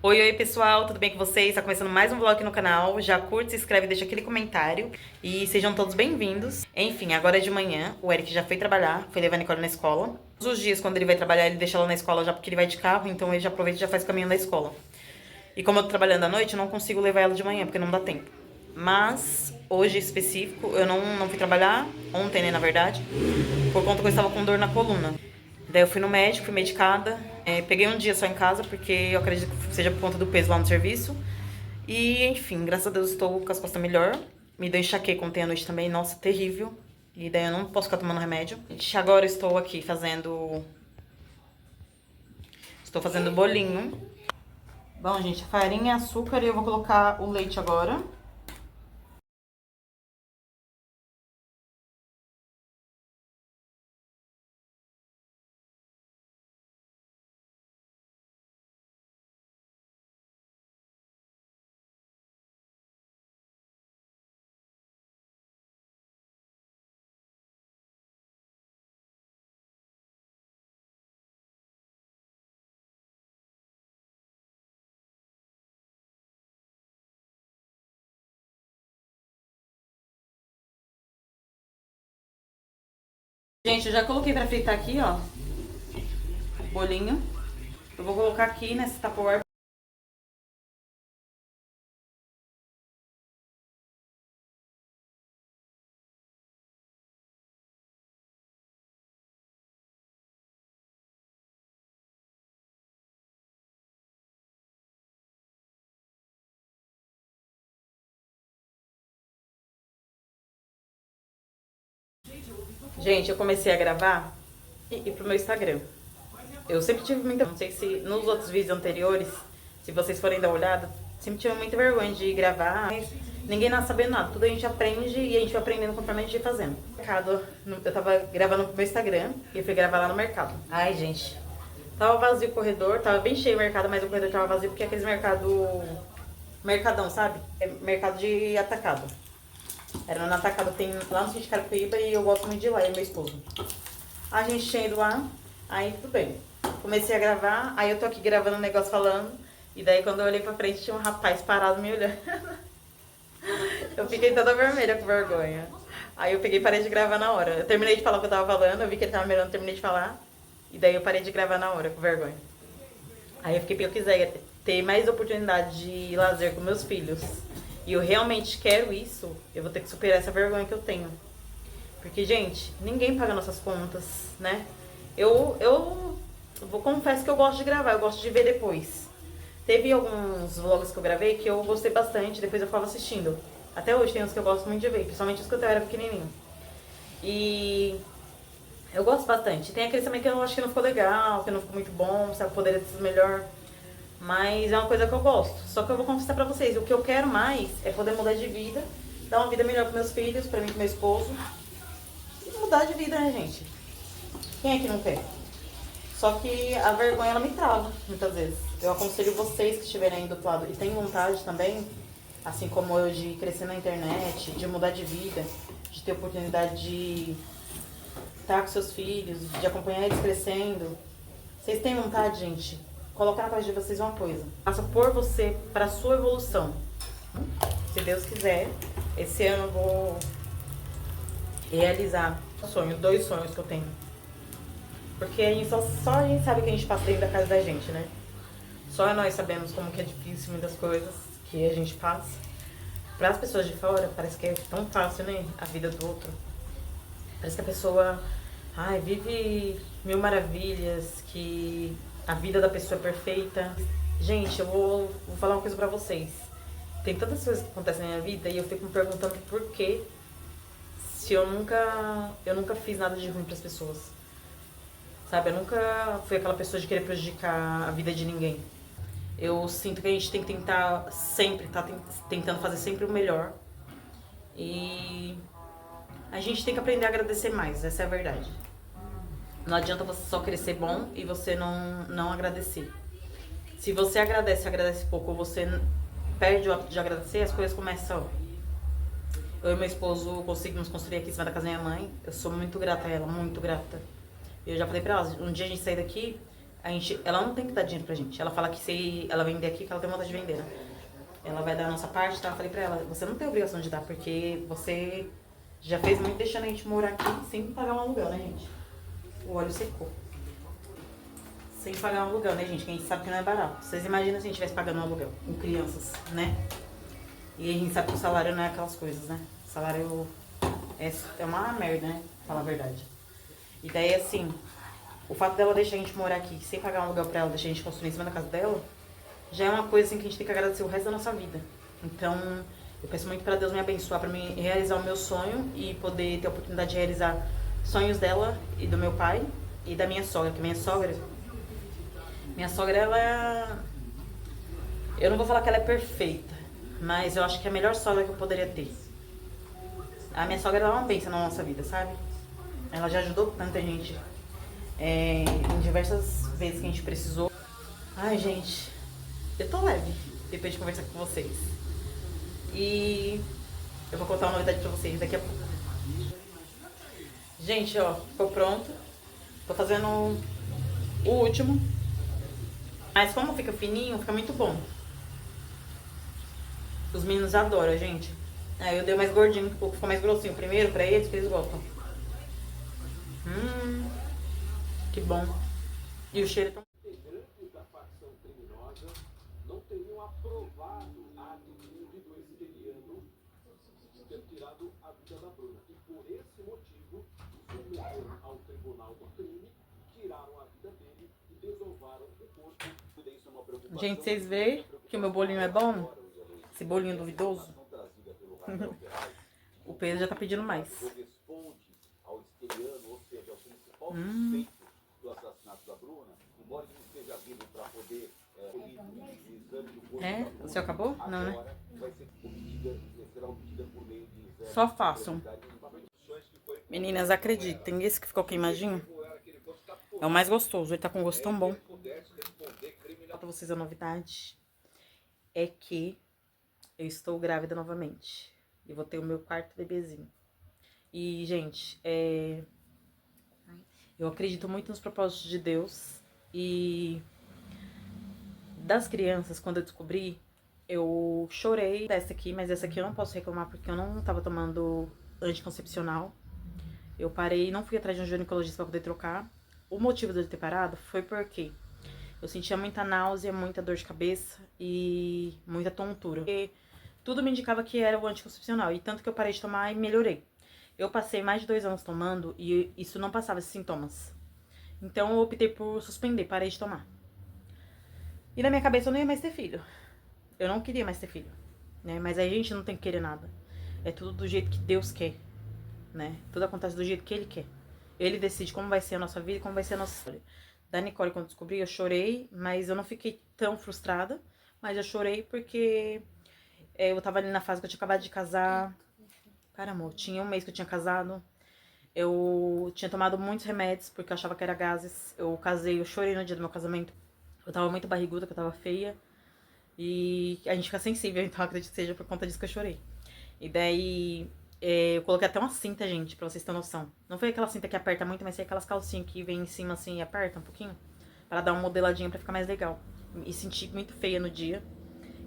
Oi, oi pessoal, tudo bem com vocês? Tá começando mais um vlog aqui no canal. Já curte, se inscreve, deixa aquele comentário e sejam todos bem-vindos. Enfim, agora é de manhã, o Eric já foi trabalhar, foi levar a Nicole na escola. Todos os dias, quando ele vai trabalhar, ele deixa ela na escola já porque ele vai de carro, então ele já aproveita e já faz o caminho da escola. E como eu tô trabalhando à noite, eu não consigo levar ela de manhã, porque não dá tempo. Mas, hoje em específico, eu não fui trabalhar, ontem, né, na verdade, por conta que eu estava com dor na coluna. Daí eu fui no médico, fui medicada, peguei um dia só em casa, porque eu acredito que seja por conta do peso lá no serviço. E, enfim, graças a Deus estou com as costas melhor. Me deu enxaqueca ontem à noite também, nossa, terrível. E daí eu não posso ficar tomando remédio. Agora eu estou aqui fazendo... Estou fazendo bolinho. Bom, gente, farinha, açúcar e eu vou colocar o leite agora. Gente, eu já coloquei pra fritar aqui, ó, o bolinho. Eu vou colocar aqui nesse Tupperware. Gente, eu comecei a gravar e pro meu Instagram. Eu sempre tive muita... Não sei se nos outros vídeos anteriores, se vocês forem dar uma olhada, sempre tive muita vergonha de gravar. Mas ninguém nasce sabendo nada. Tudo a gente aprende e a gente vai aprendendo conforme a gente vai fazendo. Eu tava gravando pro meu Instagram e eu fui gravar lá no mercado. Ai, gente. Tava vazio o corredor, tava bem cheio o mercado, mas o corredor tava vazio porque é aqueles mercado... Mercadão, sabe? É mercado de atacado. Era no atacado, tem lá no sítio de Carapicuíba e eu gosto muito de ir lá, e meu esposo. A gente tinha ido lá, aí tudo bem. Comecei a gravar, aí eu tô aqui gravando um negócio falando, e daí quando eu olhei pra frente tinha um rapaz parado me olhando. Eu fiquei toda vermelha com vergonha. Aí eu peguei e parei de gravar na hora. Eu terminei de falar o que eu tava falando, eu vi que ele tava me olhando, terminei de falar, e daí eu parei de gravar na hora, com vergonha. Aí eu fiquei, se eu quiser ter mais oportunidade de lazer com meus filhos, e eu realmente quero isso, eu vou ter que superar essa vergonha que eu tenho. Porque, gente, ninguém paga nossas contas, né? Eu vou confesso que eu gosto de gravar, eu gosto de ver depois. Teve alguns vlogs que eu gravei que eu gostei bastante, depois eu ficava assistindo. Até hoje tem uns que eu gosto muito de ver, principalmente os que eu era pequenininho. E eu gosto bastante. Tem aqueles também que eu acho que não ficou legal, que não ficou muito bom, sabe? Poderia ter sido melhor. Mas é uma coisa que eu gosto. Só que eu vou confessar pra vocês, o que eu quero mais é poder mudar de vida, dar uma vida melhor pros meus filhos, pra mim e pro meu esposo. E mudar de vida, né, gente? Quem é que não quer? Só que a vergonha, ela me trava, muitas vezes. Eu aconselho vocês que estiverem aí do outro lado e têm vontade também, assim como eu, de crescer na internet, de mudar de vida, de ter oportunidade de estar com seus filhos, de acompanhar eles crescendo. Vocês têm vontade, gente? Colocar na cabeça de vocês uma coisa. Faça por você, para sua evolução. Se Deus quiser, esse ano eu vou realizar um sonho, dois sonhos que eu tenho. Porque a gente só a gente sabe o que a gente passa dentro da casa da gente, né? Só nós sabemos como que é difícil muitas coisas que a gente passa. Para as pessoas de fora, parece que é tão fácil, né? A vida do outro. Parece que a pessoa, ai, vive mil maravilhas, que a vida da pessoa é perfeita. Gente, eu vou falar uma coisa pra vocês. Tem tantas coisas que acontecem na minha vida e eu fico me perguntando por que se eu nunca fiz nada de ruim pras pessoas. Sabe, eu nunca fui aquela pessoa de querer prejudicar a vida de ninguém. Eu sinto que a gente tem que tentar sempre, tá tentando fazer sempre o melhor. E a gente tem que aprender a agradecer mais, essa é a verdade. Não adianta você só querer ser bom e você não agradecer. Se você agradece pouco ou você perde o hábito de agradecer, as coisas começam. Eu e meu esposo conseguimos construir aqui em cima da casa da minha mãe. Eu sou muito grata a ela, muito grata. Eu já falei pra ela, um dia a gente sair daqui, ela não tem que dar dinheiro pra gente. Ela fala que se ela vender aqui, que ela tem vontade de vender, né? Ela vai dar a nossa parte, tá? Eu falei pra ela, você não tem obrigação de dar, porque você já fez muito deixando a gente morar aqui sem pagar um aluguel, né, gente? O óleo secou. Sem pagar um aluguel, né, gente? Que a gente sabe que não é barato. Vocês imaginam se a gente estivesse pagando um aluguel com crianças, né? E a gente sabe que o salário não é aquelas coisas, né? O salário é uma merda, né? Falar a verdade. E daí, assim, o fato dela deixar a gente morar aqui sem pagar um aluguel pra ela, deixar a gente construir em cima da casa dela, já é uma coisa assim que a gente tem que agradecer o resto da nossa vida. Então, eu peço muito pra Deus me abençoar, pra mim realizar o meu sonho e poder ter a oportunidade de realizar sonhos dela e do meu pai e da minha sogra, porque minha sogra, ela... Eu não vou falar que ela é perfeita, mas eu acho que é a melhor sogra que eu poderia ter. A minha sogra, ela é uma bênção na nossa vida, sabe? Ela já ajudou tanta gente em diversas vezes que a gente precisou. Ai, gente, eu tô leve depois de conversar com vocês. E eu vou contar uma novidade pra vocês daqui a pouco. Gente, ó, ficou pronto. Tô fazendo o último. Mas como fica fininho, fica muito bom. Os meninos adoram, gente. Aí eu dei mais gordinho, ficou mais grossinho primeiro pra eles, que eles gostam. Que bom. E o cheiro é tão... Integrantes da facção criminosa não teriam aprovado a atitude do ex-queriano de ter tirado a vida da Bruna. E por esse motivo, submeteram ao tribunal do crime, tiraram a vida dele e desovaram o corpo. Isso é uma preocupação. Gente, vocês veem que o meu bolinho é bom? Esse bolinho duvidoso? O Pedro já tá pedindo mais. Corresponde ao ex-queriano, ou seja, ao principal suspeito do assassinato da Bruna, embora ele esteja vivo para poder exame do corpo É? da Bruna, o seu acabou? Não, né? agora vai ser será obtida por meio de exame. Só façam. Meninas, acreditem, esse que ficou queimadinho é o mais gostoso. Ele tá com um gosto tão bom. Pra vocês a novidade é que eu estou grávida novamente. E vou ter o meu quarto bebezinho. E, gente, eu acredito muito nos propósitos de Deus. E das crianças, quando eu descobri, eu chorei dessa aqui, mas essa aqui eu não posso reclamar porque eu não tava tomando anticoncepcional. Eu parei, não fui atrás de um ginecologista pra poder trocar. O motivo de eu ter parado foi porque eu sentia muita náusea, muita dor de cabeça e muita tontura. E tudo me indicava que era o anticoncepcional, e tanto que eu parei de tomar e melhorei. Eu passei mais de 2 anos tomando e isso não passava esses sintomas. Então eu optei por suspender, parei de tomar. E na minha cabeça eu não ia mais ter filho. Eu não queria mais ter filho, né? Mas a gente não tem que querer nada. É tudo do jeito que Deus quer, né? Tudo acontece do jeito que Ele quer. Ele decide como vai ser a nossa vida e como vai ser a nossa história. Da Nicole, quando descobri, eu chorei, mas eu não fiquei tão frustrada. Mas eu chorei porque eu tava ali na fase que eu tinha acabado de casar. Cara, amor, tinha 1 mês que eu tinha casado. Eu tinha tomado muitos remédios porque eu achava que era gases. Eu casei, eu chorei no dia do meu casamento. Eu tava muito barriguda, que eu tava feia. E a gente fica sensível, então acredito que seja por conta disso que eu chorei. E daí eu coloquei até uma cinta, gente, pra vocês terem noção. Não foi aquela cinta que aperta muito, mas foi aquelas calcinhas que vem em cima assim e aperta um pouquinho. Pra dar uma modeladinha pra ficar mais legal. E senti muito feia no dia.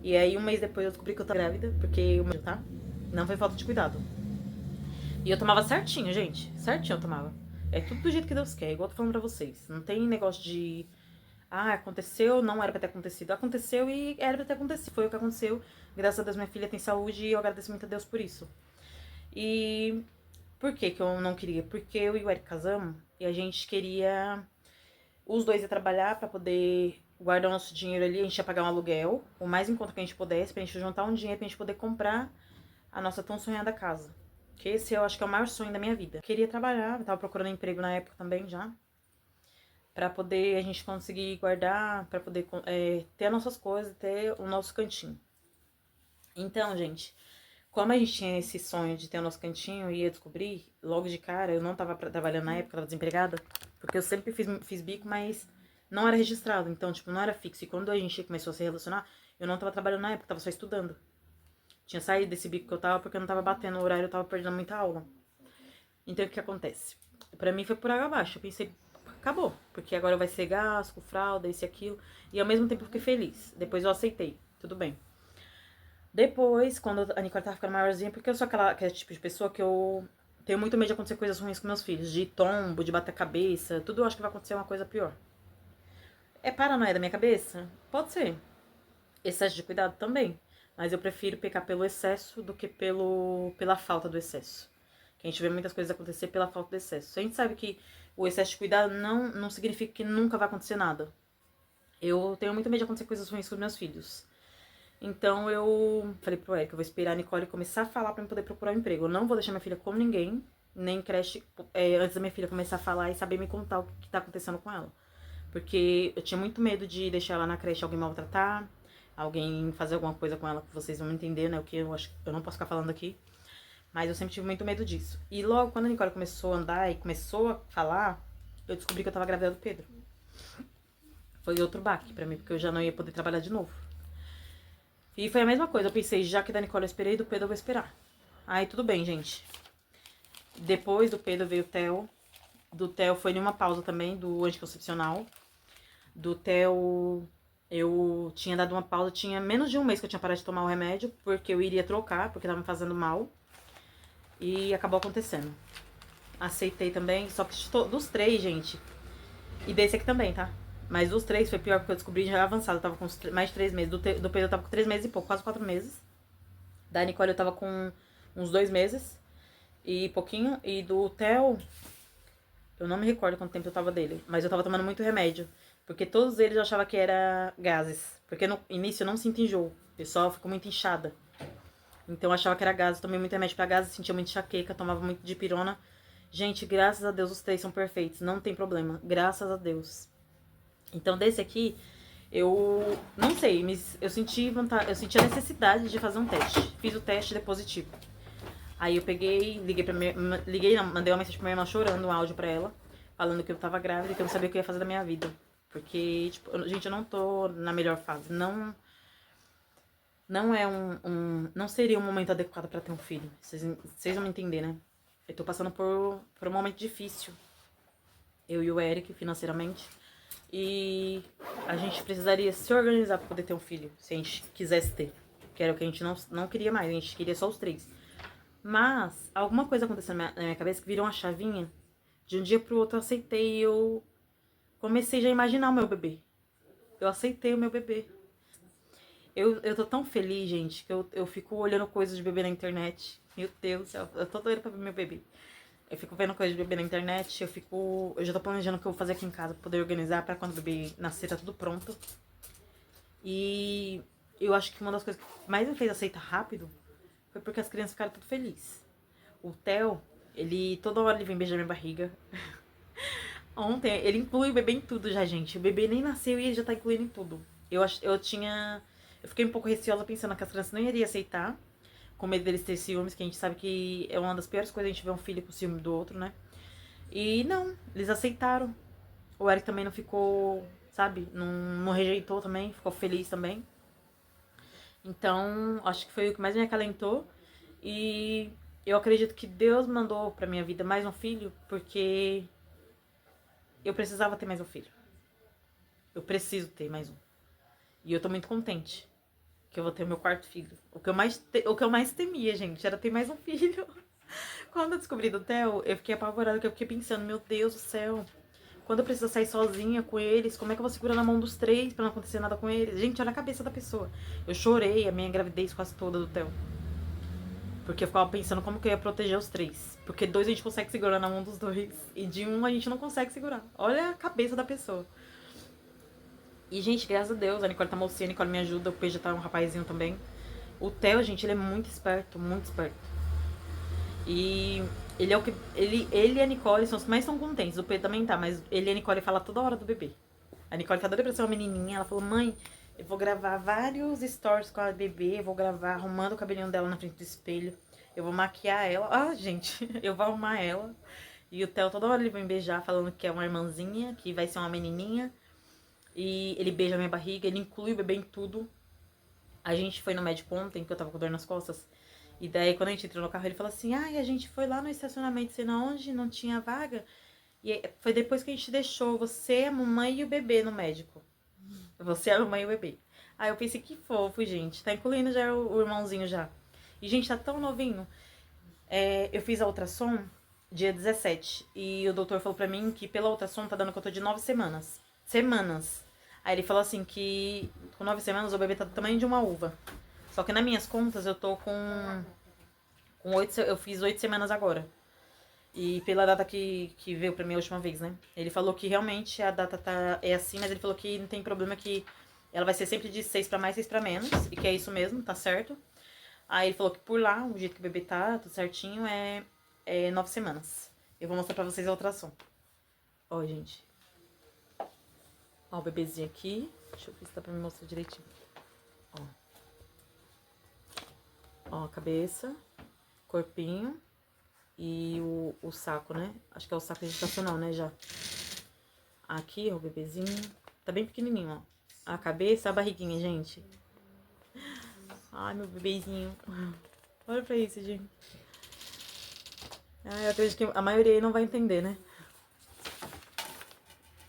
E aí 1 mês depois eu descobri que eu tava grávida, porque o meu, tá? Não foi falta de cuidado. E eu tomava certinho, gente. Certinho eu tomava. É tudo do jeito que Deus quer, igual eu tô falando pra vocês. Não tem negócio de... Ah, aconteceu, não era pra ter acontecido. Aconteceu e era pra ter acontecido. Foi o que aconteceu. Graças a Deus minha filha tem saúde e eu agradeço muito a Deus por isso. E por que que eu não queria? Porque eu e o Eric casamos e a gente queria os dois ir trabalhar pra poder guardar o nosso dinheiro ali. A gente ia pagar um aluguel, o mais em conta que a gente pudesse, pra gente juntar um dinheiro pra gente poder comprar a nossa tão sonhada casa. Que esse eu acho que é o maior sonho da minha vida. Eu queria trabalhar, eu tava procurando emprego na época também já. Pra poder a gente conseguir guardar, pra poder ter as nossas coisas, ter o nosso cantinho. Então, gente, como a gente tinha esse sonho de ter o nosso cantinho e ia descobrir, logo de cara, eu não tava trabalhando na época, eu tava desempregada, porque eu sempre fiz bico, mas não era registrado, então, tipo, não era fixo. E quando a gente começou a se relacionar, eu não tava trabalhando na época, eu tava só estudando. Tinha saído desse bico que eu tava porque eu não tava batendo o horário, eu tava perdendo muita aula. Então, o que acontece? Pra mim foi por água abaixo. Eu pensei, acabou. Porque agora vai ser gasto, fralda, isso e aquilo. E ao mesmo tempo eu fiquei feliz. Depois eu aceitei, tudo bem. Depois, quando a Nicole tava ficando maiorzinha, porque eu sou aquele tipo de pessoa que eu tenho muito medo de acontecer coisas ruins com meus filhos. De tombo, de bater a cabeça, tudo eu acho que vai acontecer uma coisa pior. É paranoia da minha cabeça? Pode ser. Excesso de cuidado também. Mas eu prefiro pecar pelo excesso do que pela falta do excesso. Que a gente vê muitas coisas acontecer pela falta do excesso. A gente sabe que o excesso de cuidado não significa que nunca vai acontecer nada. Eu tenho muito medo de acontecer coisas ruins com os meus filhos. Então eu falei pro Eric, eu vou esperar a Nicole começar a falar pra eu poder procurar um emprego. Eu não vou deixar minha filha com ninguém, nem creche, antes da minha filha começar a falar e saber me contar o que tá acontecendo com ela. Porque eu tinha muito medo de deixar ela na creche alguém maltratar, alguém fazer alguma coisa com ela, que vocês vão entender, né? O que eu acho, eu não posso ficar falando aqui. Mas eu sempre tive muito medo disso. E logo quando a Nicole começou a andar e começou a falar, eu descobri que eu tava grávida do Pedro. Foi outro baque pra mim, porque eu já não ia poder trabalhar de novo. E foi a mesma coisa, eu pensei, já que da Nicole eu esperei, do Pedro eu vou esperar. Aí tudo bem, gente. Depois do Pedro veio o Theo. Do Theo foi numa pausa também, do anticoncepcional. Do Theo eu tinha dado uma pausa, tinha menos de um mês que eu tinha parado de tomar o remédio, porque eu iria trocar, porque tava me fazendo mal. E acabou acontecendo. Aceitei também, só que dos três, gente. E desse aqui também, tá? Mas dos três foi pior porque eu descobri já avançado. Eu tava com mais de 3 meses. Do Pedro eu tava com 3 meses e pouco, quase 4 meses. Da Nicole eu tava com uns 2 meses e pouquinho. E do Theo, eu não me recordo quanto tempo eu tava dele. Mas eu tava tomando muito remédio. Porque todos eles eu achava que era gases. Porque no início eu não sinto enjoo. Eu só fico muito inchada. Então eu achava que era gases. Tomei muito remédio pra gases, sentia muito enxaqueca, tomava muito dipirona. Gente, graças a Deus os três são perfeitos. Não tem problema. Graças a Deus. Então, desse aqui, eu não sei, eu senti vontade, eu senti a necessidade de fazer um teste. Fiz o teste, deu positivo. Aí eu peguei, mandei uma mensagem pra minha irmã chorando, um áudio pra ela, falando que eu tava grávida e que eu não sabia o que eu ia fazer da minha vida. Porque, tipo, gente, eu não tô na melhor fase. Não é não seria um momento adequado pra ter um filho. Vocês vão me entender, né? Eu tô passando por um momento difícil. Eu e o Eric, financeiramente. E a gente precisaria se organizar pra poder ter um filho, se a gente quisesse ter. Que era o que a gente não queria mais, a gente queria só os três. Mas alguma coisa aconteceu na minha cabeça que virou uma chavinha. De um dia pro outro eu aceitei e eu comecei já a imaginar o meu bebê. Eu aceitei o meu bebê. Eu tô tão feliz, gente, que eu fico olhando coisas de bebê na internet. Meu Deus do céu, eu tô doida pra ver meu bebê. Eu fico vendo coisa de bebê na internet, eu já tô planejando o que eu vou fazer aqui em casa pra poder organizar pra quando o bebê nascer tá tudo pronto. E eu acho que uma das coisas que mais me fez aceitar rápido foi porque as crianças ficaram tudo felizes. O Theo, toda hora ele vem beijar minha barriga. Ontem, ele inclui o bebê em tudo já, gente. O bebê nem nasceu e ele já tá incluindo em tudo. Eu fiquei um pouco receosa pensando que as crianças não iriam aceitar. Com medo deles ter ciúmes, que a gente sabe que é uma das piores coisas a gente ver um filho com ciúme do outro, né? E não, eles aceitaram. O Eric também não ficou, sabe? Não rejeitou também, ficou feliz também. Então, acho que foi o que mais me acalentou. E eu acredito que Deus mandou pra minha vida mais um filho, porque eu precisava ter mais um filho. Eu preciso ter mais um. E eu tô muito contente que eu vou ter o meu quarto filho. O que eu mais temia, gente, era ter mais um filho. Quando eu descobri do Theo, eu fiquei apavorada, porque eu fiquei pensando, meu Deus do céu, quando eu preciso sair sozinha com eles, como é que eu vou segurar na mão dos três pra não acontecer nada com eles? Gente, olha a cabeça da pessoa. Eu chorei a minha gravidez quase toda do Theo. Porque eu ficava pensando como que eu ia proteger os três. Porque dois a gente consegue segurar na mão dos dois. E de um a gente não consegue segurar. Olha a cabeça da pessoa. E, gente, graças a Deus, a Nicole tá mocinha, a Nicole me ajuda, o Pedro já tá um rapazinho também. O Theo, gente, ele é muito esperto, muito esperto. E ele é o que. Ele e a Nicole são os que mais estão contentes. O Pedro também tá, mas ele e a Nicole falam toda hora do bebê. A Nicole tá doida pra ser uma menininha. Ela falou, mãe, eu vou gravar vários stories com a bebê, eu vou gravar arrumando o cabelinho dela na frente do espelho. Eu vou maquiar ela. Ah, gente, eu vou arrumar ela. E o Theo toda hora ele vem beijar, falando que é uma irmãzinha, que vai ser uma menininha. E ele beija minha barriga, ele inclui o bebê em tudo. A gente foi no médico ontem, que eu tava com dor nas costas. E daí, quando a gente entrou no carro, ele falou assim, ai, a gente foi lá no estacionamento, sei na onde, não tinha vaga. E foi depois que a gente deixou você, a mamãe e o bebê no médico. Você, a mamãe e o bebê. Aí eu pensei, que fofo, gente. Tá incluindo já o irmãozinho já. E, gente, tá tão novinho. Eu fiz a ultrassom dia 17. E o doutor falou pra mim que pela ultrassom tá dando que eu tô de 9 semanas. Semanas. Aí ele falou assim que com 9 semanas o bebê tá do tamanho de uma uva. Só que nas minhas contas eu tô com 8, eu fiz 8 semanas agora. E pela data que veio pra mim a última vez, né? Ele falou que realmente a data é assim, mas ele falou que não tem problema, que ela vai ser sempre de 6 pra mais, 6 pra menos. E que é isso mesmo, tá certo. Aí ele falou que por lá, o jeito que o bebê tá, tudo certinho, é 9 semanas. Eu vou mostrar pra vocês a ultrassom. Ó, gente. Ó o bebezinho aqui. Deixa eu ver se dá pra me mostrar direitinho. Ó. Ó a cabeça, corpinho e o saco, né? Acho que é o saco gestacional, né, já. Aqui, ó, o bebezinho. Tá bem pequenininho, ó. A cabeça, a barriguinha, gente. Ai, meu bebezinho. Olha pra isso, gente. Ai, eu acredito que a maioria aí não vai entender, né?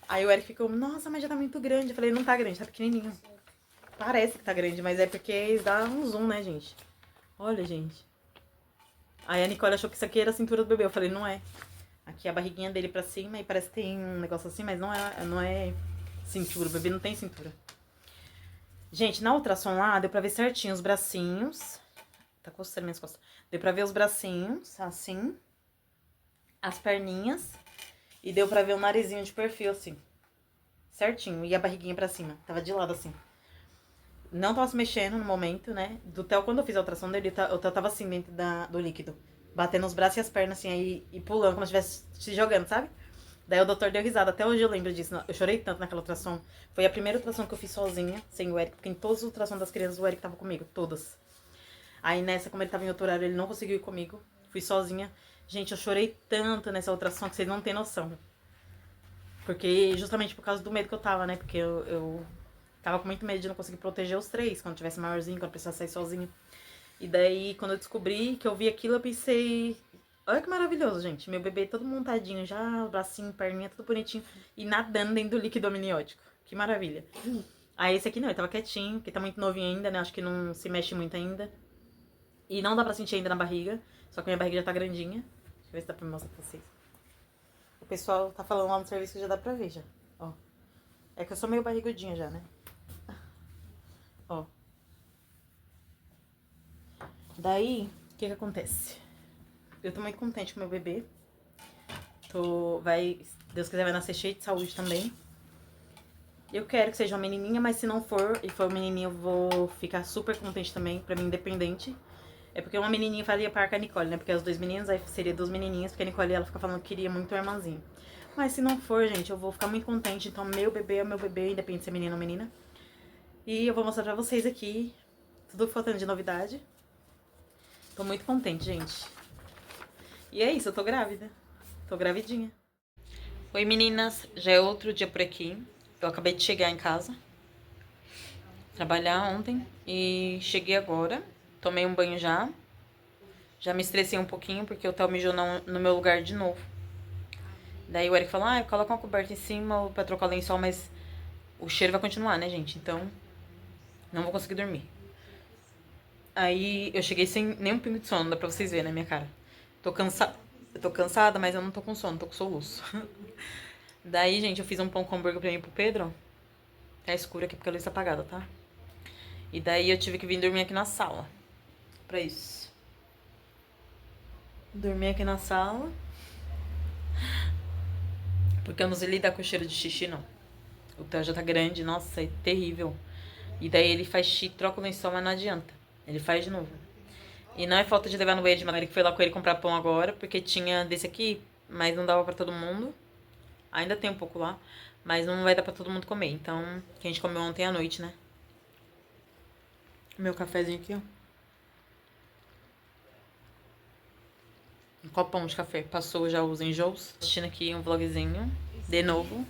Aí o Eric ficou, nossa, mas já tá muito grande. Eu falei, não tá grande, tá pequenininho. Parece que tá grande, mas é porque dá um zoom, né, gente? Olha, gente. Aí a Nicole achou que isso aqui era a cintura do bebê. Eu falei, não é. Aqui é a barriguinha dele pra cima e parece que tem um negócio assim, mas não é cintura. O bebê não tem cintura. Gente, na ultrassom lá, deu pra ver certinho os bracinhos. Tá coçando minhas costas. Deu pra ver os bracinhos, assim. As perninhas. E deu pra ver o narizinho de perfil, assim. Certinho. E a barriguinha pra cima. Tava de lado, assim. Não tava se mexendo no momento, né? Do Theo, quando eu fiz a ultrassom dele, o Theo tava assim, dentro do líquido. Batendo os braços e as pernas, assim, aí, e pulando, como se estivesse se jogando, sabe? Daí o doutor deu risada. Até hoje eu lembro disso. Eu chorei tanto naquela ultrassom. Foi a primeira ultrassom que eu fiz sozinha, sem o Eric. Porque em todas as ultrassons das crianças, o Eric tava comigo. Todas. Aí nessa, como ele tava em outro horário, ele não conseguiu ir comigo. Fui sozinha. Gente, eu chorei tanto nessa ultrassom que vocês não têm noção. Porque, justamente por causa do medo que eu tava, né? Porque eu tava com muito medo de não conseguir proteger os três quando tivesse maiorzinho, quando eu precisasse sair sozinha. E daí, quando eu descobri que eu vi aquilo, eu pensei... Olha que maravilhoso, gente. Meu bebê todo montadinho já, bracinho, perninha, tudo bonitinho. E nadando dentro do líquido amniótico. Que maravilha. Aí esse aqui não, ele tava quietinho, porque tá muito novinho ainda, né? Acho que não se mexe muito ainda. E não dá pra sentir ainda na barriga. Só que minha barriga já tá grandinha. Deixa eu ver se dá pra me mostrar pra vocês. O pessoal tá falando lá no serviço que já dá pra ver, já. Ó. É que eu sou meio barrigudinha já, né? Ó. Daí, o que acontece? Eu tô muito contente com meu bebê. Se Deus quiser, vai nascer cheio de saúde também. Eu quero que seja uma menininha, mas se não for, e for uma menininha, eu vou ficar super contente também, pra mim, independente. É porque uma menininha faria par com a Nicole, né? Porque as 2 meninas, aí seria 2 menininhas, porque a Nicole, ela fica falando que queria muito o irmãzinho. Mas se não for, gente, eu vou ficar muito contente. Então, meu bebê é meu bebê, independente se é menino ou menina. E eu vou mostrar pra vocês aqui tudo que for tendo de novidade. Tô muito contente, gente. E é isso, eu tô grávida. Tô gravidinha. Oi, meninas. Já é outro dia por aqui. Eu acabei de chegar em casa. Trabalhar ontem. E cheguei agora. Tomei um banho já. Já me estressei um pouquinho, porque o Theo mijou no meu lugar de novo. Daí o Eric falou, coloca uma coberta em cima pra trocar o lençol, mas o cheiro vai continuar, né, gente? Então, não vou conseguir dormir. Aí eu cheguei sem nenhum pingo de sono, dá pra vocês verem na minha cara. Eu tô cansada, mas eu não tô com sono, tô com soluço. Daí, gente, eu fiz um pão com hambúrguer pra mim e pro Pedro. Tá escuro aqui porque a luz tá apagada, tá? E daí eu tive que vir dormir aqui na sala. Pra isso. Dormi aqui na sala. Porque eu não sei lidar com o cheiro de xixi, não. O Theo já tá grande, nossa, é terrível. E daí ele faz xixi, troca o lençol, mas não adianta. Ele faz de novo. E não é falta de levar no banheiro de maneira que foi lá com ele comprar pão agora, porque tinha desse aqui, mas não dava pra todo mundo. Ainda tem um pouco lá, mas não vai dar pra todo mundo comer. Então, que a gente comeu ontem à noite, né? Meu cafezinho aqui, ó. Um copão de café. Passou já os enjoos. Assistindo aqui um vlogzinho. De novo.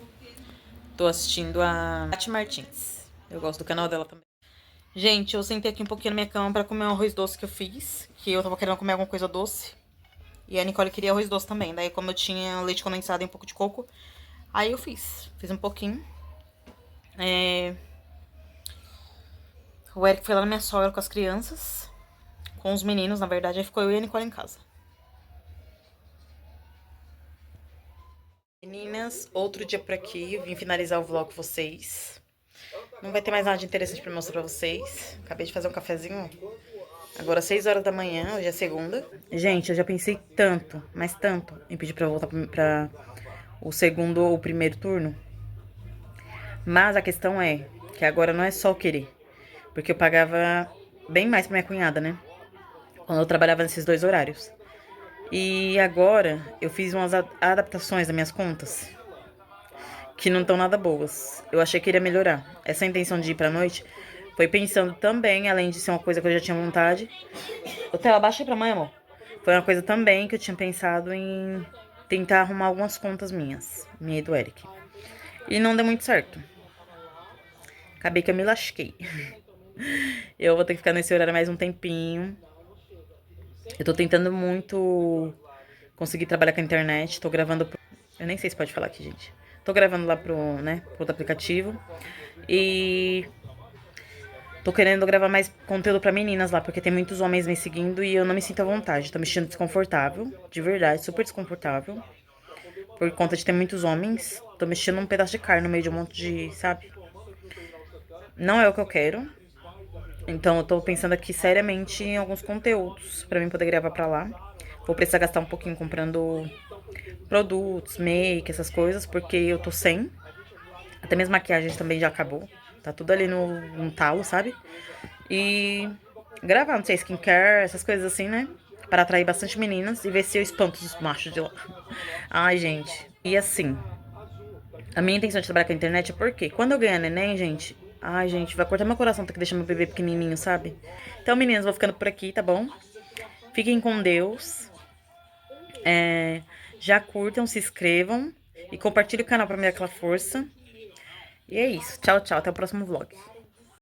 Tô assistindo a Tati Martins. Eu gosto do canal dela também. Gente, eu sentei aqui um pouquinho na minha cama pra comer um arroz doce que eu fiz. Que eu tava querendo comer alguma coisa doce. E a Nicole queria arroz doce também. Daí, como eu tinha leite condensado e um pouco de coco, aí eu fiz. Fiz um pouquinho. O Eric foi lá na minha sogra com as crianças. Com os meninos, na verdade. Aí ficou eu e a Nicole em casa. Meninas, outro dia por aqui. Eu vim finalizar o vlog com vocês. Não vai ter mais nada de interessante pra mostrar pra vocês. Acabei de fazer um cafezinho, ó. Agora 6 horas da manhã, hoje é segunda. Gente, eu já pensei tanto, mas tanto, em pedir pra voltar pra o segundo ou o primeiro turno. Mas a questão é que agora não é só o querer. Porque eu pagava bem mais pra minha cunhada, né? Quando eu trabalhava nesses 2 horários. E agora eu fiz umas adaptações das minhas contas que não estão nada boas. Eu achei que iria melhorar. Essa intenção de ir pra noite foi pensando também, além de ser uma coisa que eu já tinha vontade. O Theo, abaixa aí pra mãe, amor. Foi uma coisa também que eu tinha pensado em tentar arrumar algumas contas minhas. Minha e do Eric. E não deu muito certo. Acabei que eu me lasquei. Eu vou ter que ficar nesse horário mais um tempinho. Eu tô tentando muito conseguir trabalhar com a internet. Tô gravando pro... Eu nem sei se pode falar aqui, gente. Tô gravando lá pro outro aplicativo. E tô querendo gravar mais conteúdo pra meninas lá, porque tem muitos homens me seguindo e eu não me sinto à vontade. Tô me sentindo desconfortável, de verdade, super desconfortável. Por conta de ter muitos homens. Tô mexendo um pedaço de carne no meio de um monte de, sabe? Não é o que eu quero. Então eu tô pensando aqui seriamente em alguns conteúdos pra mim poder gravar pra lá. Vou precisar gastar um pouquinho comprando produtos, make, essas coisas, porque eu tô sem. Até minhas maquiagens também já acabou. Tá tudo ali no talo, sabe? E gravar, não sei, skincare, essas coisas assim, né? Para atrair bastante meninas e ver se eu espanto os machos de lá. Ai, gente. E assim, a minha intenção de trabalhar com a internet é porque quando eu ganhar neném, gente... Ai, gente, vai cortar meu coração ter que deixar meu bebê pequenininho, sabe? Então, meninas, vou ficando por aqui, tá bom? Fiquem com Deus. Já curtam, se inscrevam e compartilhem o canal pra me dar aquela força. E é isso. Tchau, tchau. Até o próximo vlog.